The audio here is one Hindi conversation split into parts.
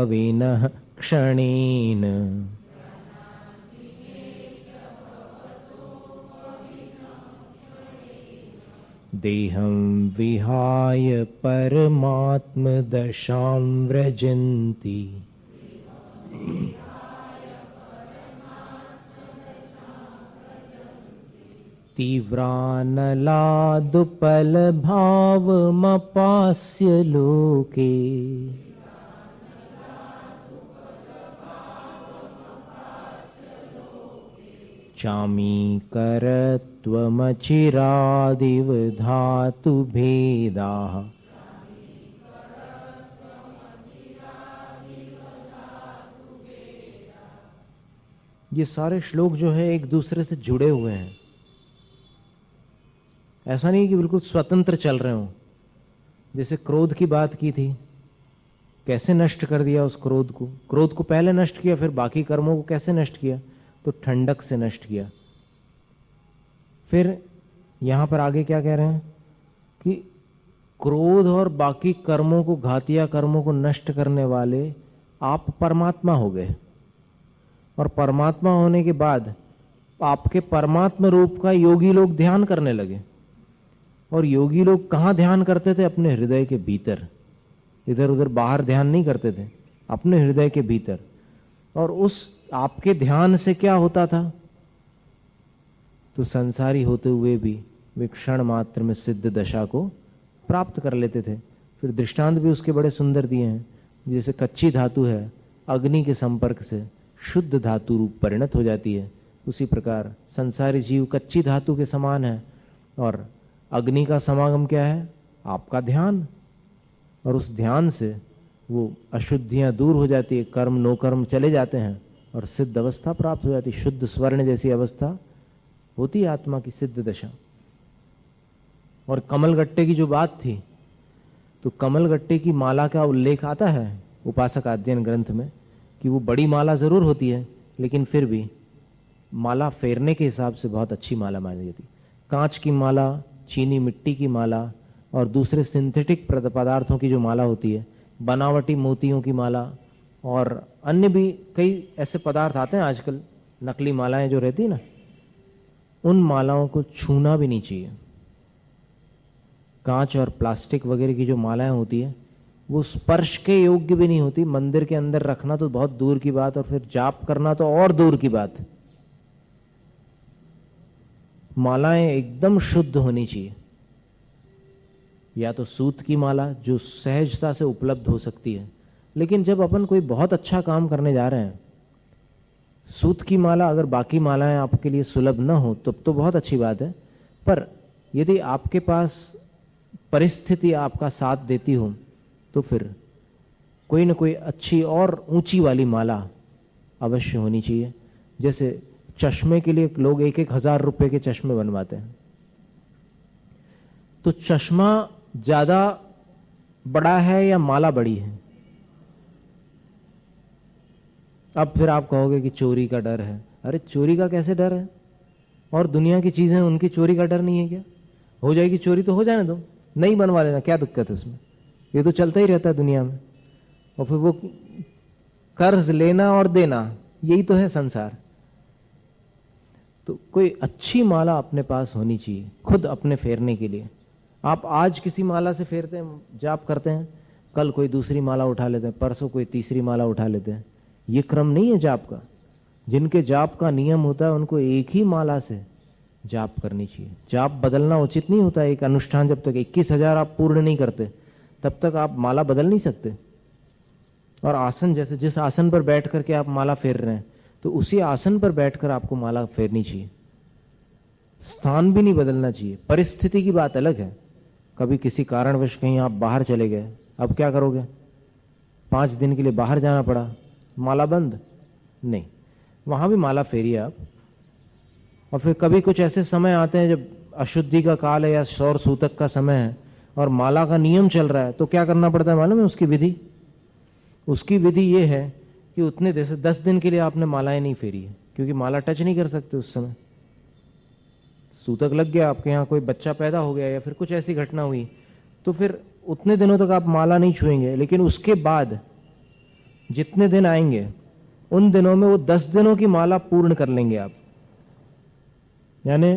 भाविनः क्षणेन देहं विहाय परमात्मदशां व्रजन्ति। तीव्रानलादुपलभावमपास्य लोके चामीकरत्वमचिरादिव धातु भेदाः। ये सारे श्लोक जो है एक दूसरे से जुड़े हुए हैं। ऐसा नहीं कि बिल्कुल स्वतंत्र चल रहे हो। जैसे क्रोध की बात की थी, कैसे नष्ट कर दिया उस क्रोध को। क्रोध को पहले नष्ट किया, फिर बाकी कर्मों को कैसे नष्ट किया, तो ठंडक से नष्ट किया। फिर यहां पर आगे क्या कह रहे हैं कि क्रोध और बाकी कर्मों को, घातिया कर्मों को नष्ट करने वाले आप परमात्मा हो गए। और परमात्मा होने के बाद आपके परमात्मा रूप का योगी लोग ध्यान करने लगे। और योगी लोग कहां ध्यान करते थे? अपने हृदय के भीतर। इधर उधर बाहर ध्यान नहीं करते थे, अपने हृदय के भीतर। और उस आपके ध्यान से क्या होता था? तो संसारी होते हुए भी वे क्षण मात्र में सिद्ध दशा को प्राप्त कर लेते थे। फिर दृष्टांत भी उसके बड़े सुंदर दिए हैं। जैसे कच्ची धातु है, अग्नि के संपर्क से शुद्ध धातु रूप परिणत हो जाती है, उसी प्रकार संसारी जीव कच्ची धातु के समान है। और अग्नि का समागम क्या है? आपका ध्यान। और उस ध्यान से वो अशुद्धियां दूर हो जाती है, कर्म नो कर्म चले जाते हैं और सिद्ध अवस्था प्राप्त हो जाती है। शुद्ध स्वर्ण जैसी अवस्था होती है आत्मा की, सिद्ध दशा। और कमलगट्टे की जो बात थी, तो कमलगट्टे की माला का उल्लेख आता है उपासक अध्ययन ग्रंथ में कि वो बड़ी माला जरूर होती है, लेकिन फिर भी माला फेरने के हिसाब से बहुत अच्छी माला मानी जाती। कांच की माला, चीनी मिट्टी की माला और दूसरे सिंथेटिक पदार्थों की जो माला होती है, बनावटी मोतियों की माला और अन्य भी कई ऐसे पदार्थ आते हैं आजकल, नकली मालाएं जो रहती है ना, उन मालाओं को छूना भी नहीं चाहिए। कांच और प्लास्टिक वगैरह की जो मालाएं होती है वो स्पर्श के योग्य भी नहीं होती। मंदिर के अंदर रखना तो बहुत दूर की बात, और फिर जाप करना तो और दूर की बात। मालाएं एकदम शुद्ध होनी चाहिए। या तो सूत की माला जो सहजता से उपलब्ध हो सकती है, लेकिन जब अपन कोई बहुत अच्छा काम करने जा रहे हैं, सूत की माला अगर बाकी मालाएं आपके लिए सुलभ न हो तब तो बहुत अच्छी बात है। पर यदि आपके पास परिस्थिति आपका साथ देती हो तो फिर कोई न कोई अच्छी और ऊंची वाली माला अवश्य होनी चाहिए। जैसे चश्मे के लिए लोग 1,000 रुपए के चश्मे बनवाते हैं। तो चश्मा ज्यादा बड़ा है या माला बड़ी है? अब फिर आप कहोगे कि चोरी का डर है। अरे चोरी का कैसे डर है? और दुनिया की चीजें उनकी चोरी का डर नहीं है क्या? हो जाएगी चोरी तो हो जाने दो, नहीं बनवा लेना, क्या दिक्कत है उसमें? ये तो चलता ही रहता है दुनिया में। और फिर वो कर्ज लेना और देना, यही तो है संसार। तो कोई अच्छी माला अपने पास होनी चाहिए खुद अपने फेरने के लिए। आप आज किसी माला से फेरते हैं, जाप करते हैं, कल कोई दूसरी माला उठा लेते हैं, परसों कोई तीसरी माला उठा लेते हैं। ये क्रम नहीं है जाप का। जिनके जाप का नियम होता है उनको एक ही माला से जाप करनी चाहिए। जाप बदलना उचित नहीं होता। एक अनुष्ठान जब तक 21,000 आप पूर्ण नहीं करते तब तक आप माला बदल नहीं सकते। और आसन, जैसे जिस आसन पर बैठ करके आप माला फेर रहे हैं, तो उसी आसन पर बैठकर आपको माला फेरनी चाहिए। स्थान भी नहीं बदलना चाहिए। परिस्थिति की बात अलग है। कभी किसी कारणवश कहीं आप बाहर चले गए, अब क्या करोगे? 5 दिन के लिए बाहर जाना पड़ा, माला बंद? नहीं, वहां भी माला फेरिए आप। और फिर कभी कुछ ऐसे समय आते हैं जब अशुद्धि का काल है या सौर सूतक का समय है और माला का नियम चल रहा है, तो क्या करना पड़ता है मालूम है? उसकी विधि, उसकी विधि ये है कि उतने देर से 10 दिन के लिए आपने मालाएं नहीं फेरी है, क्योंकि माला टच नहीं कर सकते उस समय। सूतक लग गया, आपके यहाँ कोई बच्चा पैदा हो गया या फिर कुछ ऐसी घटना हुई, तो फिर उतने दिनों तक आप माला नहीं छुएंगे। लेकिन उसके बाद जितने दिन आएंगे उन दिनों में वो 10 दिनों की माला पूर्ण कर लेंगे आप। यानी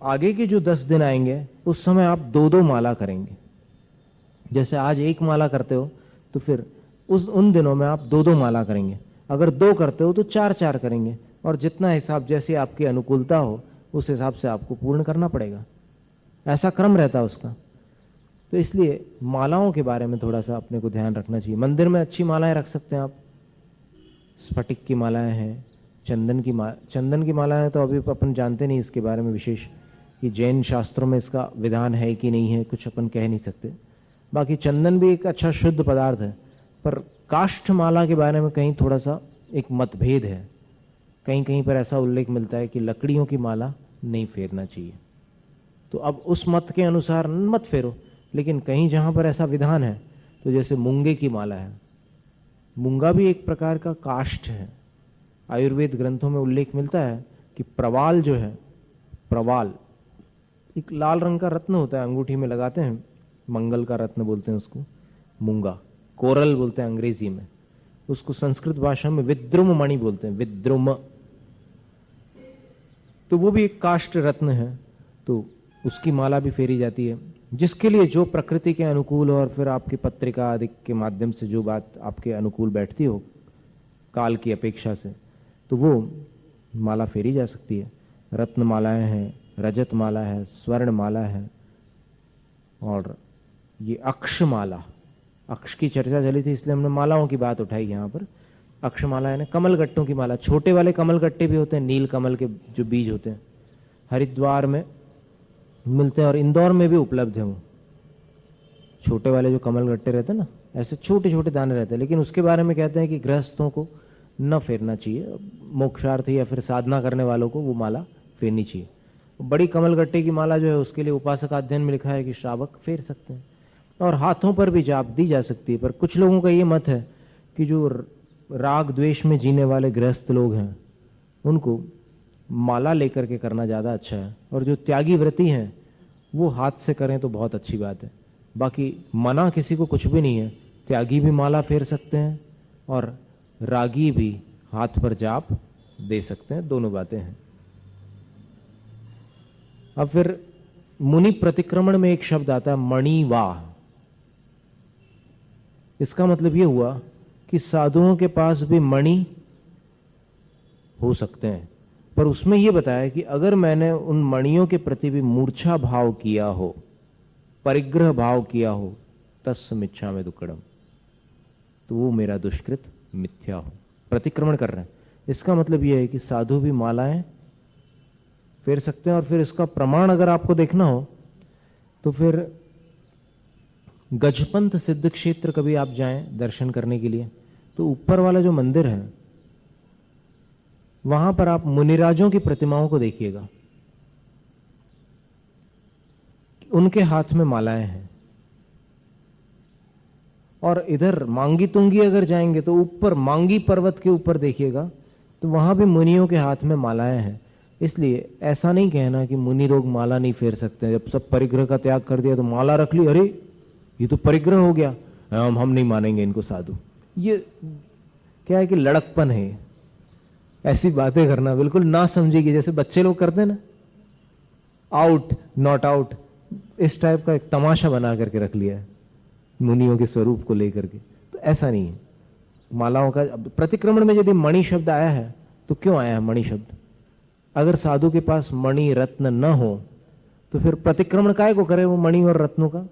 आगे के जो 10 दिन आएंगे उस समय आप 2-2 माला करेंगे। जैसे आज 1 माला करते हो तो फिर उन दिनों में आप 2-2 माला करेंगे। अगर 2 करते हो तो 4-4 करेंगे, और जितना हिसाब जैसी आपकी अनुकूलता हो उस हिसाब से आपको पूर्ण करना पड़ेगा। ऐसा क्रम रहता है उसका। तो इसलिए मालाओं के बारे में थोड़ा सा अपने को ध्यान रखना चाहिए। मंदिर में अच्छी मालाएं रख सकते हैं आप, स्फटिक की मालाएं हैं, चंदन की मालाएं तो अभी अपन जानते नहीं इसके बारे में विशेष कि जैन शास्त्रों में इसका विधान है कि नहीं है, कुछ अपन कह नहीं सकते। बाकी चंदन भी एक अच्छा शुद्ध पदार्थ है, पर काष्ठ माला के बारे में कहीं थोड़ा सा एक मतभेद है। कहीं कहीं पर ऐसा उल्लेख मिलता है कि लकड़ियों की माला नहीं फेरना चाहिए। तो अब उस मत के अनुसार मत फेरो, लेकिन कहीं जहां पर ऐसा विधान है, तो जैसे मूंगे की माला है, मूंगा भी एक प्रकार का काष्ठ है। आयुर्वेद ग्रंथों में उल्लेख मिलता है कि प्रवाल जो है, प्रवाल एक लाल रंग का रत्न होता है, अंगूठी में लगाते हैं, मंगल का रत्न बोलते हैं उसको, मूंगा, कोरल बोलते हैं अंग्रेजी में, उसको संस्कृत भाषा में विद्रुम मणि बोलते हैं, विद्रुम। तो वो भी एक काष्ठ रत्न है, तो उसकी माला भी फेरी जाती है। जिसके लिए जो प्रकृति के अनुकूल और फिर आपकी पत्रिका आदि के माध्यम से जो बात आपके अनुकूल बैठती हो काल की अपेक्षा से, तो वो माला फेरी जा सकती है। रत्न मालाएं हैं, रजत माला है, स्वर्ण माला है, और ये अक्ष माला, अक्ष की चर्चा चली थी इसलिए हमने मालाओं की बात उठाई यहाँ पर। अक्ष माला है ना, कमल गट्टों की माला, छोटे वाले कमल गट्टे भी होते हैं, नील कमल के जो बीज होते हैं, हरिद्वार में मिलते हैं और इंदौर में भी उपलब्ध है। वो छोटे वाले जो कमल गट्टे रहते हैं ना, ऐसे छोटे छोटे दाने रहते हैं, लेकिन उसके बारे में कहते हैं कि गृहस्थों को न फेरना चाहिए, मोक्षार्थी या फिर साधना करने वालों को वो माला फेरनी चाहिए। बड़ी कमल गट्टे की माला जो है उसके लिए उपासक अध्ययन में लिखा है कि श्रावक फेर सकते हैं, और हाथों पर भी जाप दी जा सकती है। पर कुछ लोगों का ये मत है कि जो राग द्वेष में जीने वाले गृहस्थ लोग हैं उनको माला लेकर के करना ज़्यादा अच्छा है, और जो त्यागी व्रती हैं वो हाथ से करें तो बहुत अच्छी बात है। बाकी मना किसी को कुछ भी नहीं है, त्यागी भी माला फेर सकते हैं और रागी भी हाथ पर जाप दे सकते हैं, दोनों बातें हैं। अब फिर मुनि प्रतिक्रमण में एक शब्द आता है मणिवाह। इसका मतलब यह हुआ कि साधुओं के पास भी मणि हो सकते हैं, पर उसमें यह बताया कि अगर मैंने उन मणियों के प्रति भी मूर्छा भाव किया हो, परिग्रह भाव किया हो, तस्य मिच्छामि दुक्कडम, तो वो मेरा दुष्कृत मिथ्या हो। प्रतिक्रमण कर रहे हैं, इसका मतलब यह है कि साधु भी मालाएं फेर सकते हैं। और फिर इसका प्रमाण अगर आपको देखना हो तो फिर गजपंत सिद्ध क्षेत्र कभी आप जाएं दर्शन करने के लिए, तो ऊपर वाला जो मंदिर है वहां पर आप मुनिराजों की प्रतिमाओं को देखिएगा, उनके हाथ में मालाएं हैं। और इधर मांगी तुंगी अगर जाएंगे तो ऊपर मांगी पर्वत के ऊपर देखिएगा तो वहां भी मुनियों के हाथ में मालाएं हैं। इसलिए ऐसा नहीं कहना कि मुनि लोग माला नहीं फेर सकते, जब सब परिग्रह का त्याग कर दिया तो माला रख ली, अरे ये तो परिग्रह हो गया, हम नहीं मानेंगे इनको साधु। ये क्या है कि लड़कपन है, ऐसी बातें करना बिल्कुल ना समझेगी, जैसे बच्चे लोग करते हैं ना, आउट नॉट आउट, इस टाइप का एक तमाशा बना करके रख लिया है मुनियों के स्वरूप को लेकर के। तो ऐसा नहीं है। मालाओं का प्रतिक्रमण में यदि मणि शब्द आया है तो क्यों आया है मणि शब्द? अगर साधु के पास मणि रत्न न हो तो फिर प्रतिक्रमण काय को करे वो मणि और रत्नों का?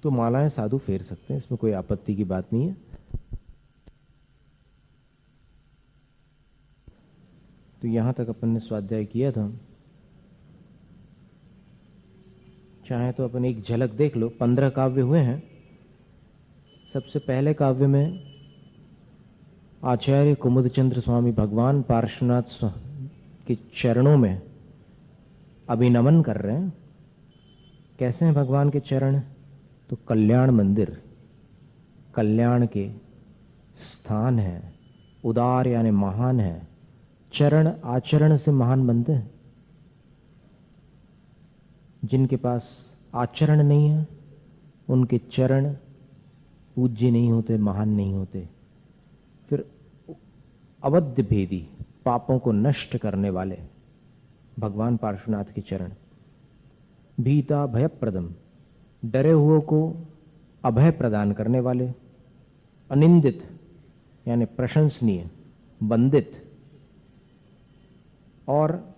तो मालाएं साधु फेर सकते हैं, इसमें कोई आपत्ति की बात नहीं है। तो यहां तक अपन ने स्वाध्याय किया था, चाहे तो अपन एक झलक देख लो। 15 काव्य हुए हैं। सबसे पहले काव्य में आचार्य कुमुदचंद्र स्वामी भगवान पार्श्वनाथ के चरणों में अभिनमन कर रहे हैं। कैसे हैं भगवान के चरण? तो कल्याण मंदिर, कल्याण के स्थान है, उदार यानी महान है। चरण आचरण से महान बनते हैं। जिनके पास आचरण नहीं है उनके चरण पूज्य नहीं होते, महान नहीं होते। फिर अवध्य भेदी, पापों को नष्ट करने वाले भगवान पार्श्वनाथ के चरण। भीता भयप्रदम, डरे हुओं को अभय प्रदान करने वाले। अनिंदित यानी प्रशंसनीय, वंदित। और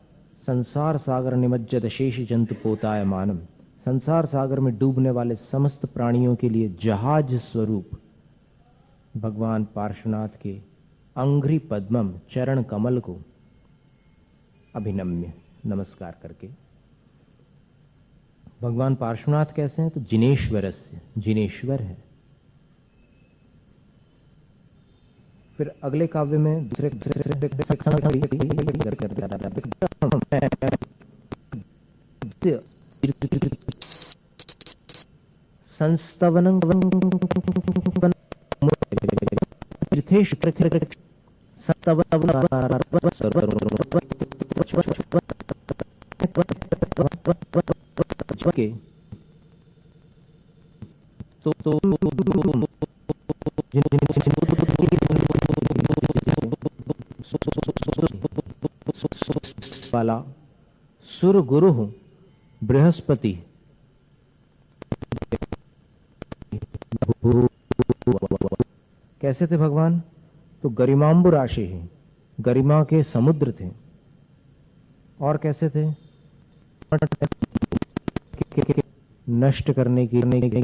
संसार सागर निमज्जत शेष जंतु पोताय मानम, संसार सागर में डूबने वाले समस्त प्राणियों के लिए जहाज स्वरूप भगवान पार्श्वनाथ के अंघ्रि पद्मम, चरण कमल को अभिनम्य नमस्कार करके। भगवान पार्श्वनाथ कैसे हैं? तो जिनेश्वरस्य, जिनेश्वर है। फिर अगले काव्य में दूसरे संस्तवनं तीर्थेश वाला सुर गुरु हूं बृहस्पति, कैसे थे भगवान? तो गरिमांबु राशि है, गरिमा के समुद्र थे। और कैसे थे? नष्ट करने की फिर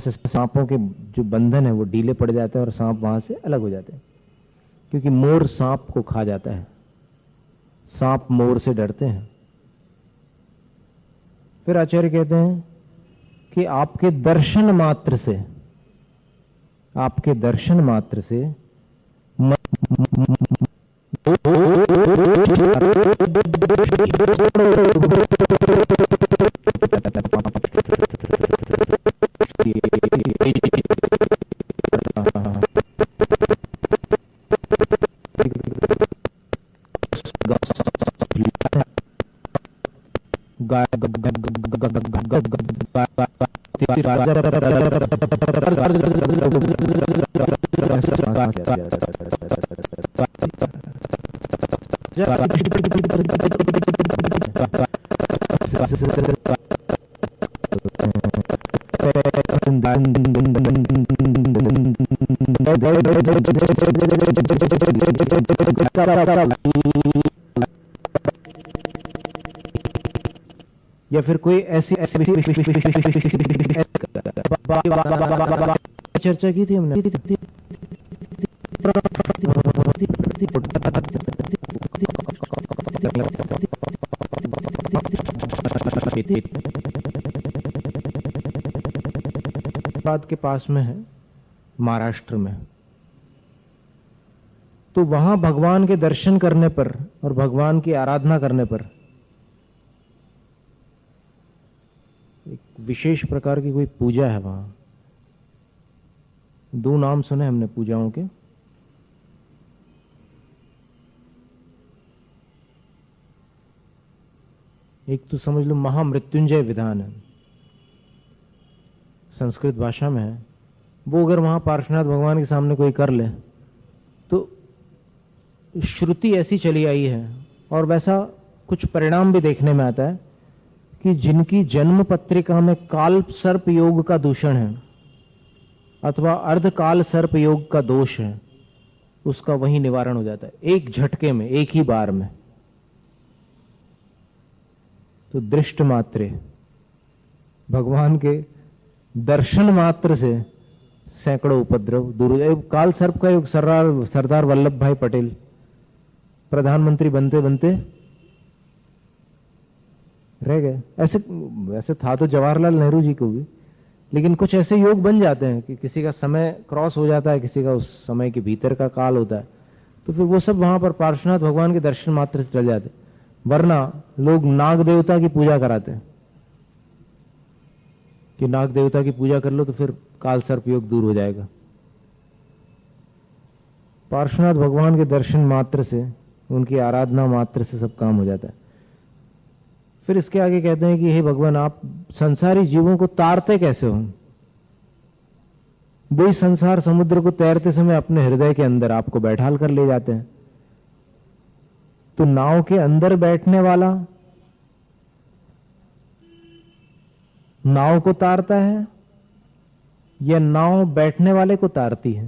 से सांपों के जो बंधन है वो ढीले पड़ जाते हैं और सांप वहां से अलग हो जाते हैं, क्योंकि मोर सांप को खा जाता है, सांप मोर से डरते हैं। फिर आचार्य कहते हैं कि आपके दर्शन मात्र से, आपके दर्शन मात्र से या फिर कोई ऐसी चर्चा की थी हमने, बात के पास में है महाराष्ट्र में, तो वहां भगवान के दर्शन करने पर और भगवान की आराधना करने पर एक विशेष प्रकार की कोई पूजा है वहां। दो नाम सुने हमने पूजाओं के, एक तो समझ लो महामृत्युंजय विधान है, संस्कृत भाषा में है। वो अगर वहां पार्श्वनाथ भगवान के सामने कोई कर ले तो श्रुति ऐसी चली आई है और वैसा कुछ परिणाम भी देखने में आता है कि जिनकी जन्म पत्रिका में काल सर्प योग का दूषण है अथवा अर्धकाल सर्प योग का दोष है, उसका वही निवारण हो जाता है एक झटके में, एक ही बार में। तो दृष्ट मात्रे, भगवान के दर्शन मात्र से सैकड़ों उपद्रव दूर। काल सर्प का योग सरदार वल्लभ भाई पटेल प्रधानमंत्री बनते बनते रह गए। ऐसे था तो जवाहरलाल नेहरू जी को भी, लेकिन कुछ ऐसे योग बन जाते हैं कि किसी का समय क्रॉस हो जाता है, किसी का उस समय के भीतर का काल होता है, तो फिर वो सब वहां पर पार्श्वनाथ भगवान के दर्शन मात्र से चल जाते। वरना लोग नाग देवता की पूजा कराते हैं कि नाग देवता की पूजा कर लो तो फिर काल सर्प योग दूर हो जाएगा। पार्श्वनाथ भगवान के दर्शन मात्र से, उनकी आराधना मात्र से सब काम हो जाता है। फिर इसके आगे कहते हैं कि हे भगवान, आप संसारी जीवों को तारते कैसे हो? वही संसार समुद्र को तैरते समय अपने हृदय के अंदर आपको बैठाल कर ले जाते हैं। तो नाव के अंदर बैठने वाला नाव को तारता है या नाव बैठने वाले को तारती है?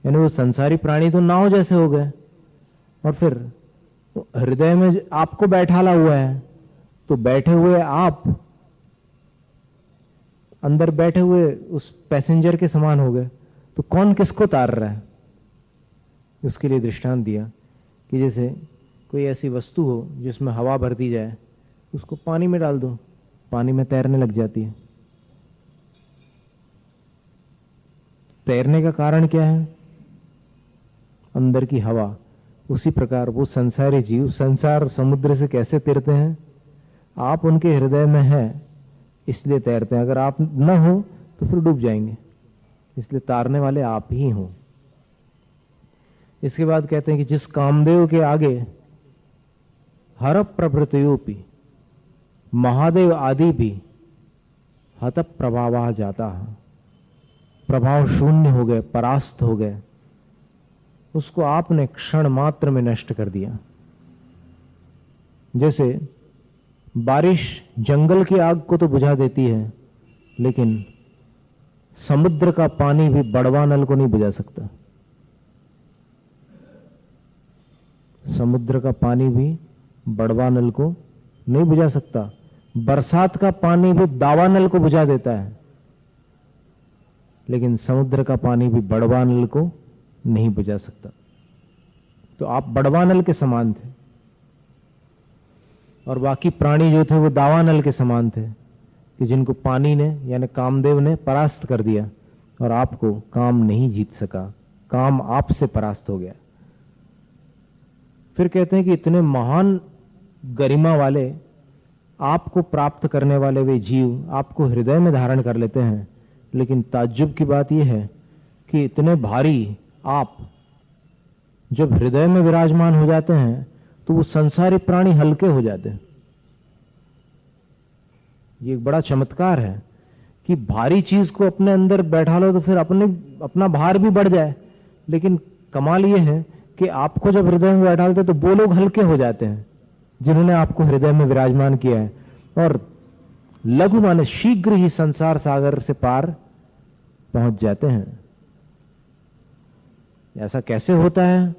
यानी वो संसारी प्राणी तो नाव जैसे हो गए और फिर हृदय में आपको बैठाला हुआ है, तो बैठे हुए आप अंदर बैठे हुए उस पैसेंजर के समान हो गए। तो कौन किसको तार रहा है? उसके लिए दृष्टांत दिया कि जैसे कोई ऐसी वस्तु हो जिसमें हवा भर दी जाए, उसको पानी में डाल दो, पानी में तैरने लग जाती है। तैरने का कारण क्या है? अंदर की हवा। उसी प्रकार वो संसारी जीव संसार समुद्र से कैसे तैरते हैं? आप उनके हृदय में हैं इसलिए तैरते हैं। अगर आप न हो तो फिर डूब जाएंगे, इसलिए तारने वाले आप ही हो। इसके बाद कहते हैं कि जिस कामदेव के आगे हर प्रभृतयोपि महादेव आदि भी हत प्रभावा जाता है, प्रभाव शून्य हो गए, परास्त हो गए, उसको आपने क्षण मात्र में नष्ट कर दिया। जैसे बारिश जंगल की आग को तो बुझा देती है, लेकिन समुद्र का पानी भी बड़वा नल को नहीं बुझा सकता। समुद्र का पानी भी बड़वा नल को नहीं बुझा सकता। बरसात का पानी भी दावा नल को बुझा देता है, लेकिन समुद्र का पानी भी बड़वा नल को नहीं बुझा सकता। तो आप बड़वा नल के समान थे और बाकी प्राणी जो थे वो दावा नल के समान थे कि जिनको पानी ने यानी कामदेव ने परास्त कर दिया और आपको काम नहीं जीत सका, काम आपसे परास्त हो गया। फिर कहते हैं कि इतने महान गरिमा वाले आपको प्राप्त करने वाले वे जीव आपको हृदय में धारण कर लेते हैं, लेकिन ताज्जुब की बात यह है कि इतने भारी आप जब हृदय में विराजमान हो जाते हैं तो वो संसारी प्राणी हल्के हो जाते हैं। ये एक बड़ा चमत्कार है कि भारी चीज को अपने अंदर बैठा लो तो फिर अपना भार भी बढ़ जाए, लेकिन कमाल ये है कि आपको जब हृदय में बैठा लेते तो वो लोग हल्के हो जाते हैं जिन्होंने आपको हृदय में विराजमान किया है, और लघु माने शीघ्र ही संसार सागर से पार पहुंच जाते हैं। ऐसा कैसे होता है?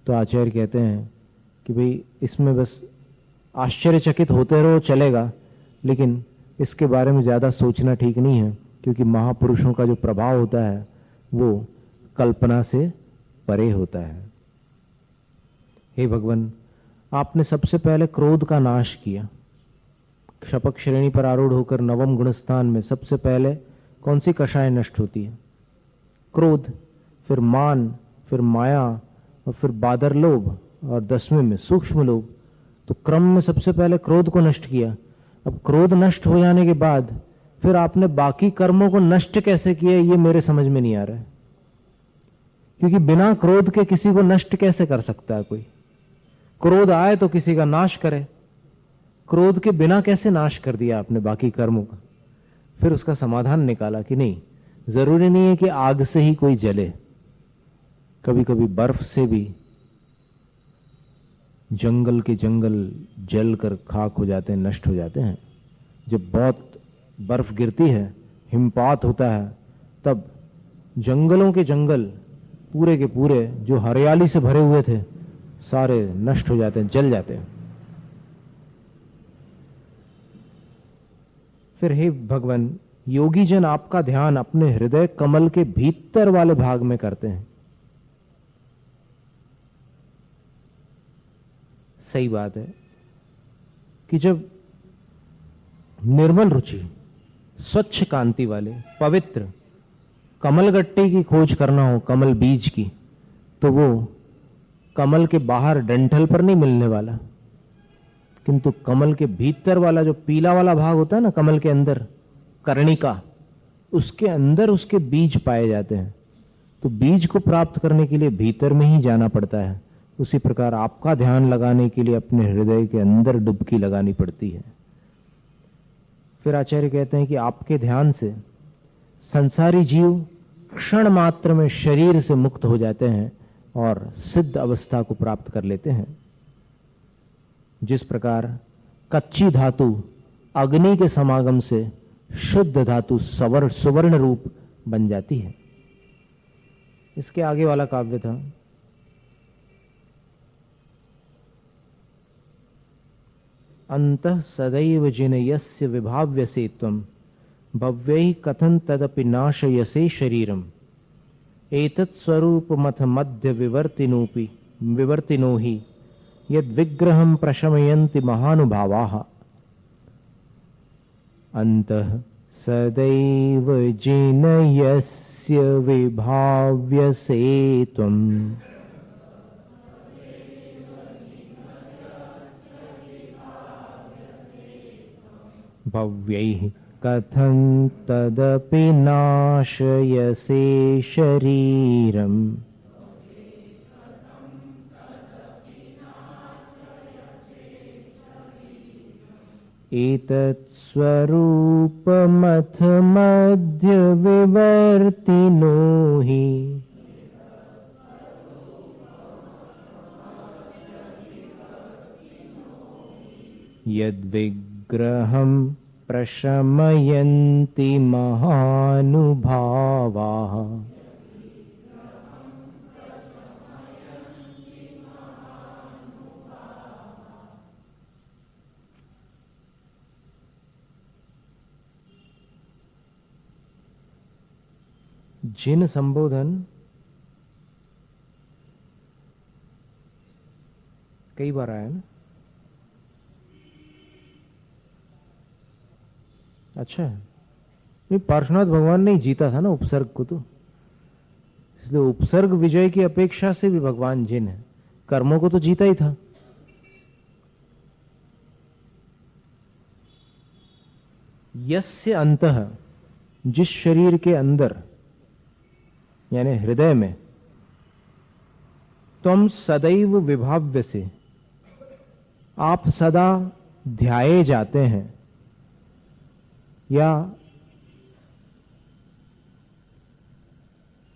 तो आचार्य कहते हैं कि भाई इसमें बस आश्चर्यचकित होते रहो चलेगा, लेकिन इसके बारे में ज्यादा सोचना ठीक नहीं है, क्योंकि महापुरुषों का जो प्रभाव होता है वो कल्पना से परे होता है। हे भगवान, आपने सबसे पहले क्रोध का नाश किया। शपक श्रेणी पर आरूढ़ होकर नवम गुणस्थान में सबसे पहले कौन सी कषाय नष्ट होती है? क्रोध, फिर मान, फिर माया, और फिर बादर लोभ, और 10वें में सूक्ष्म लोभ। तो क्रम में सबसे पहले क्रोध को नष्ट किया। अब क्रोध नष्ट हो जाने के बाद फिर आपने बाकी कर्मों को नष्ट कैसे किया, ये मेरे समझ में नहीं आ रहा है, क्योंकि बिना क्रोध के किसी को नष्ट कैसे कर सकता है कोई? क्रोध आए तो किसी का नाश करे, क्रोध के बिना कैसे नाश कर दिया आपने बाकी कर्मों का? फिर उसका समाधान निकाला कि नहीं, जरूरी नहीं है कि आग से ही कोई जले, कभी कभी बर्फ से भी जंगल के जंगल जल कर खाक हो जाते हैं, नष्ट हो जाते हैं। जब बहुत बर्फ गिरती है, हिमपात होता है, तब जंगलों के जंगल पूरे के पूरे जो हरियाली से भरे हुए थे सारे नष्ट हो जाते हैं, जल जाते हैं। फिर हे भगवान, योगी जन आपका ध्यान अपने हृदय कमल के भीतर वाले भाग में करते हैं। सही बात है कि जब निर्मल रुचि, स्वच्छ कांति वाले पवित्र कमल गट्टे की खोज करना हो, कमल बीज की, तो वो कमल के बाहर डंठल पर नहीं मिलने वाला, किंतु कमल के भीतर वाला जो पीला वाला भाग होता है ना, कमल के अंदर कर्णिका, उसके अंदर उसके बीज पाए जाते हैं। तो बीज को प्राप्त करने के लिए भीतर में ही जाना पड़ता है। उसी प्रकार आपका ध्यान लगाने के लिए अपने हृदय के अंदर डुबकी लगानी पड़ती है। फिर आचार्य कहते हैं कि आपके ध्यान से संसारी जीव क्षण मात्र में शरीर से मुक्त हो जाते हैं और सिद्ध अवस्था को प्राप्त कर लेते हैं। जिस प्रकार कच्ची धातु अग्नि के समागम से शुद्ध धातु सुवर्ण रूप बन जाती है। इसके आगे वाला काव्य था, अंतः सदैव जिनयस्य विभाव्यसे त्वं भव्यैः कथं तदपि नाशयसे शरीरम् एतत् स्वरूपमथ मध्य विवर्तिनो हि यद्विग्रहं प्रशमयन्ति महानुभावाः। अंतः सदैव जिनयस्य विभाव्यसे त्वं भव्यैः कथं तदपि नाशयसे शरीरम् एतत् स्वरूपमथ मध्य विवर्तिनो हि यद्विग्रहं प्रशमयन्ति महानुभावाः। जिन संबोधन कई बार आया ना। अच्छा, नहीं, पार्श्वनाथ भगवान ने ही जीता था ना उपसर्ग को, तो इसलिए उपसर्ग विजय की अपेक्षा से भी भगवान जिन है, कर्मों को तो जीता ही था। यस्य अंतः, जिस शरीर के अंदर यानी हृदय में, त्वं सदैव विभाव्य से, आप सदा ध्याये जाते हैं या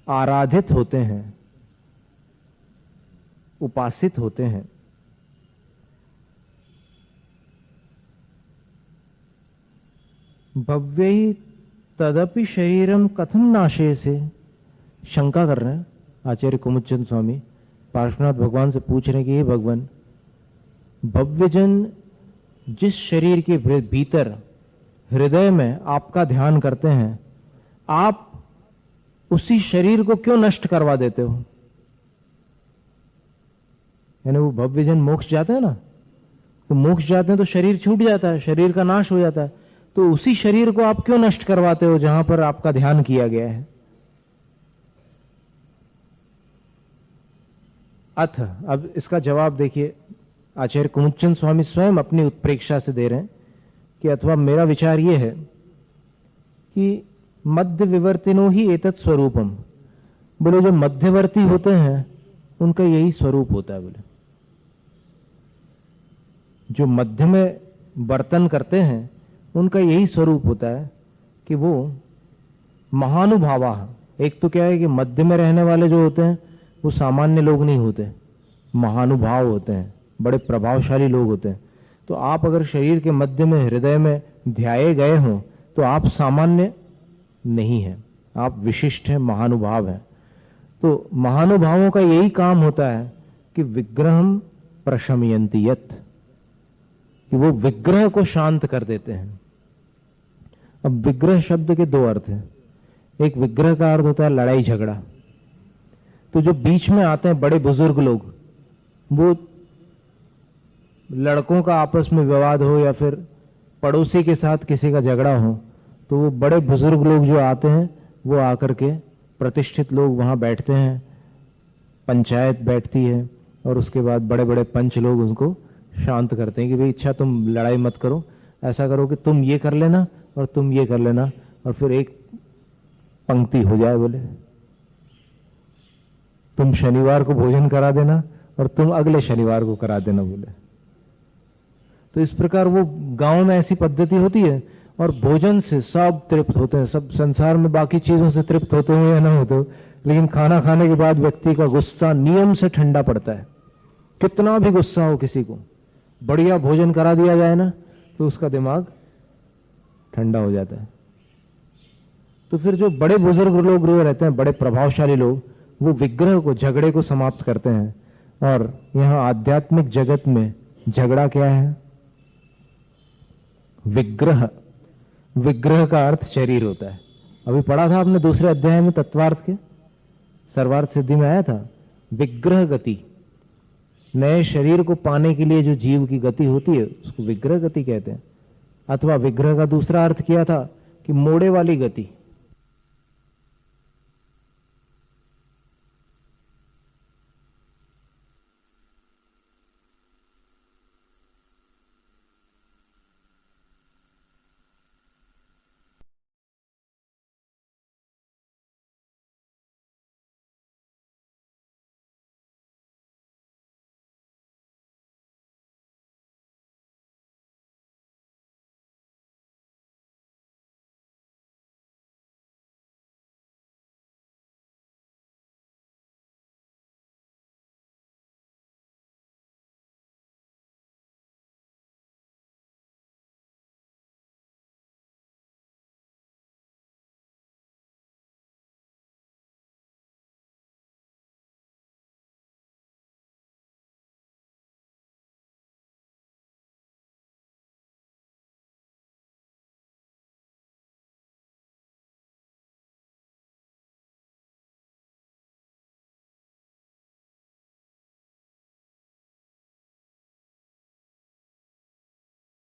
आराधित होते हैं, उपासित होते हैं। भव्यै तदपि शरीरम कथम नाशे से, शंका कर रहे हैं आचार्य कुमुदचंद स्वामी, पार्श्वनाथ भगवान से पूछ रहे हैं कि हे भगवान, भव्यजन जिस शरीर के भीतर हृदय में आपका ध्यान करते हैं, आप उसी शरीर को क्यों नष्ट करवा देते हो? यानी वो भव्यजन मोक्ष जाते हैं ना, तो मोक्ष जाते हैं तो शरीर छूट जाता है, शरीर का नाश हो जाता है, तो उसी शरीर को आप क्यों नष्ट करवाते हो जहां पर आपका ध्यान किया गया है? अथ, अब इसका जवाब देखिए, आचार्य कुमुदचंद स्वामी स्वयं अपनी उत्प्रेक्षा से दे रहे हैं कि अथवा मेरा विचार यह है कि मध्य विवर्तिनो ही एतत् स्वरूपम, बोले जो मध्यवर्ती होते हैं उनका यही स्वरूप होता है। बोले जो मध्य में वर्तन करते हैं उनका यही स्वरूप होता है कि वो महानुभावा। एक तो क्या है कि मध्य में रहने वाले जो होते हैं वो सामान्य लोग नहीं होते, महानुभाव होते हैं, बड़े प्रभावशाली लोग होते हैं। तो आप अगर शरीर के मध्य में हृदय में ध्याये गए हो तो आप सामान्य नहीं है, आप विशिष्ट हैं, महानुभाव हैं। तो महानुभावों का यही काम होता है कि विग्रहम प्रशमयन्ति यत्, कि वो विग्रह को शांत कर देते हैं। अब विग्रह शब्द के दो अर्थ हैं। एक विग्रह का अर्थ होता है लड़ाई झगड़ा। तो जो बीच में आते हैं बड़े बुजुर्ग लोग, वो लड़कों का आपस में विवाद हो या फिर पड़ोसी के साथ किसी का झगड़ा हो, तो वो बड़े बुजुर्ग लोग जो आते हैं वो आकर के, प्रतिष्ठित लोग वहां बैठते हैं, पंचायत बैठती है और उसके बाद बड़े बड़े पंच लोग उनको शांत करते हैं कि भाई अच्छा तुम लड़ाई मत करो, ऐसा करो कि तुम ये कर लेना और तुम ये कर लेना, और फिर एक पंक्ति हो जाए। बोले तुम शनिवार को भोजन करा देना और तुम अगले शनिवार को करा देना। बोले तो इस प्रकार वो गांव में ऐसी पद्धति होती है, और भोजन से सब तृप्त होते हैं, सब संसार में बाकी चीजों से तृप्त होते हो या ना होते हो, लेकिन खाना खाने के बाद व्यक्ति का गुस्सा नियम से ठंडा पड़ता है। कितना भी गुस्सा हो किसी को, बढ़िया भोजन करा दिया जाए ना तो उसका दिमाग ठंडा हो जाता है। तो फिर जो बड़े बुजुर्ग लोग रहते हैं, बड़े प्रभावशाली लोग, वो विग्रह को, झगड़े को समाप्त करते हैं। और यहां आध्यात्मिक जगत में झगड़ा क्या है? विग्रह। विग्रह का अर्थ शरीर होता है। अभी पढ़ा था आपने दूसरे अध्याय में तत्वार्थ के, सर्वार्थ सिद्धि में आया था, विग्रह गति। नए शरीर को पाने के लिए जो जीव की गति होती है उसको विग्रह गति कहते हैं। अथवा विग्रह का दूसरा अर्थ किया था कि मोड़े वाली गति।